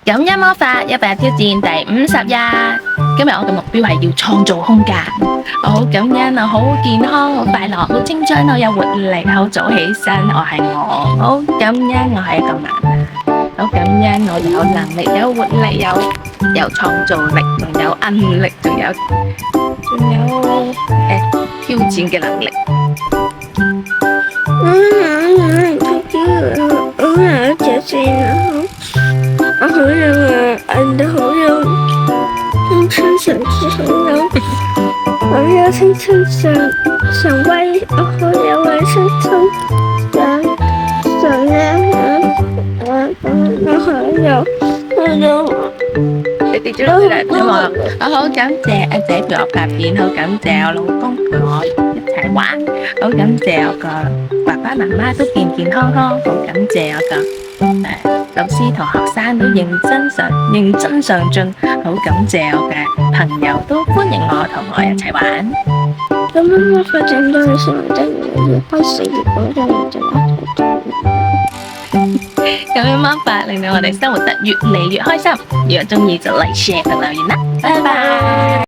感恩魔法100日挑戰第50日。今日我嘅目標係要創造空間。我好感恩，我好健康，好快樂，好青春，好有活力，好早起身。我係我，好感恩我係一個媽媽，好感恩我有能力、有活力、有創造力，仲有毅力，仲有挑戰嘅能力。我好有愛的，好有青春想好有青春想威，我好有衛生生想你跌咗落去啦，我好感謝阿仔陪我拍片，好感謝我老公陪我一齊玩，好感謝我個爸爸媽媽都健健康康，好感謝我個老師同學生都認真上進，好感謝我嘅朋友都歡迎我同我一齊玩。咁樣魔法整到你成為得越開始越嗰種人就咁樣魔法令到我哋生活得越嚟越開心。如果中意就嚟 share 同留言啦，拜拜。